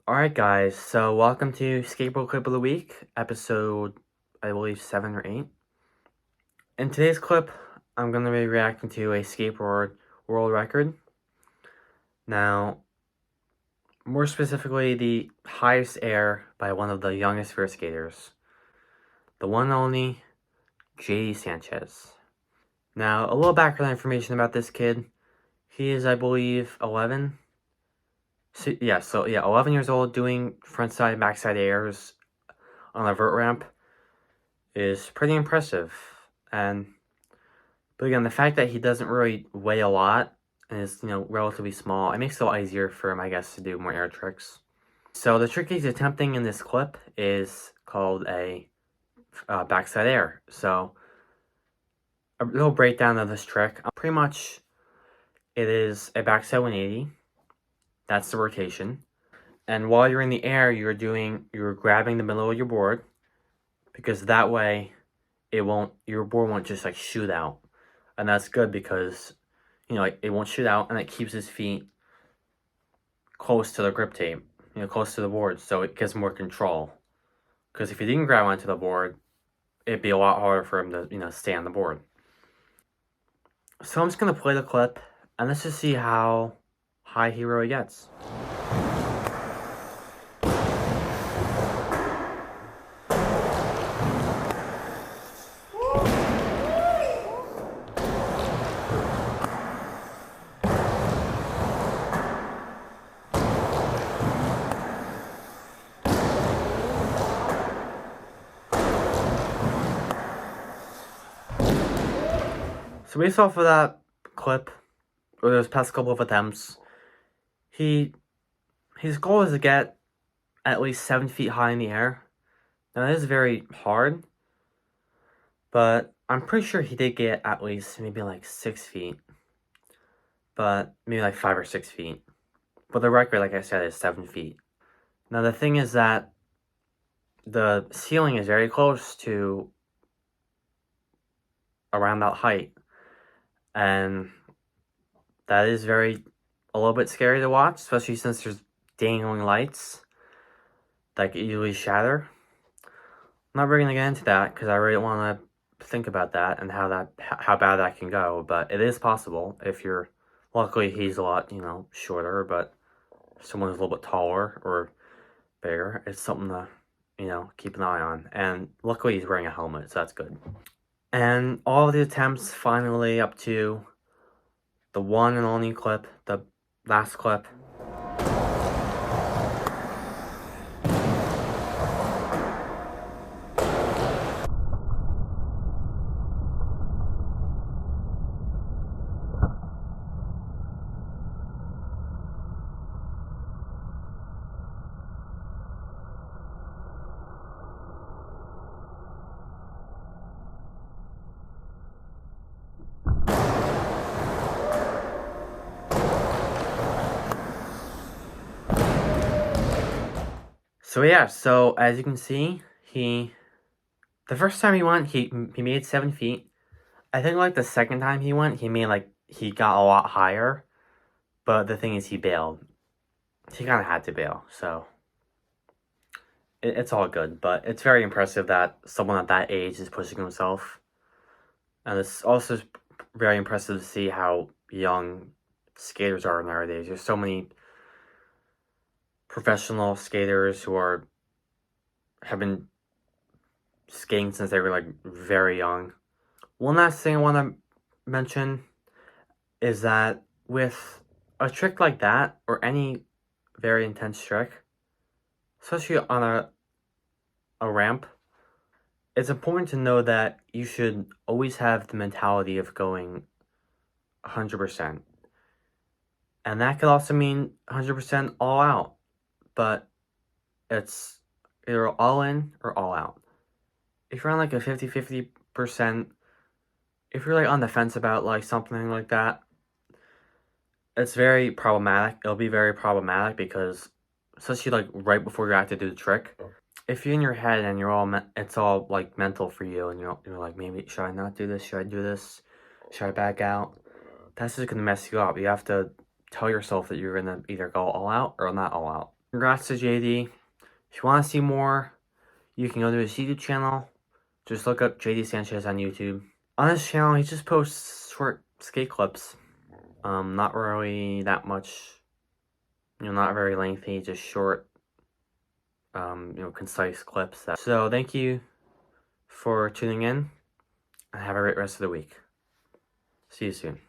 Alright guys, so welcome to Skateboard Clip of the Week, episode, I believe, 7 or 8. In today's clip, I'm going to be reacting to a skateboard world record. Now, more specifically, the highest air by one of the youngest figure skaters. The one and only J.D. Sanchez. Now, a little background information about this kid. He is, I believe, 11. 11 years old, doing frontside and backside airs on a vert ramp is pretty impressive. But again, the fact that he doesn't really weigh a lot and is, relatively small, it makes it a lot easier for him, I guess, to do more air tricks. So the trick he's attempting in this clip is called a backside air. So a little breakdown of this trick. Pretty much, it is a backside 180. That's the rotation. And while you're in the air, you're grabbing the middle of your board, because that way your board won't just shoot out. And that's good because, it won't shoot out, and it keeps his feet close to the grip tape, close to the board, so it gives more control. Because if you didn't grab onto the board, it'd be a lot harder for him to, stay on the board. So I'm just going to play the clip, and let's just see how high he really gets. So based off of that clip, or those past couple of attempts, his goal is to get at least 7 feet high in the air. Now that is very hard, but I'm pretty sure he did get at least maybe 6 feet, but maybe 5 or 6 feet. But the record, like I said, is 7 feet. Now the thing is that the ceiling is very close to around that height. And that is a little bit scary to watch, especially since there's dangling lights that could easily shatter. I'm not really going to get into that because I really want to think about that and how bad that can go. But it is possible if you're, luckily he's a lot, shorter, but someone who's a little bit taller or bigger, it's something to, keep an eye on. And luckily he's wearing a helmet, so that's good. And all of the attempts finally up to the one and only clip, the last clip. So as you can see, the first time he went, he made 7 feet. I think the second time he went, he got a lot higher, but the thing is he bailed. He kind of had to bail, so it's all good. But it's very impressive that someone at that age is pushing himself, and it's also very impressive to see how young skaters are nowadays. There's so many professional skaters who have been skating since they were very young. One last thing I want to mention is that with a trick like that, or any very intense trick, especially on a ramp, it's important to know that you should always have the mentality of going 100%. And that could also mean 100% all out. But it's either all in or all out. If you're on a 50-50%, if you're on the fence about something like that, it's very problematic. It'll be very problematic because, especially right before you're about to do the trick, if you're in your head and it's all mental for you, and you're maybe should I not do this? Should I do this? Should I back out? That's just gonna mess you up. You have to tell yourself that you're gonna either go all out or not all out. congrats to JD. If you want to see more, you can go to his YouTube channel. Just look up JD Sanchez on YouTube. On his channel, he just posts short skate clips. Not really that much, not very lengthy, just short, concise clips. So thank you for tuning in, and have a great rest of the week. See you soon.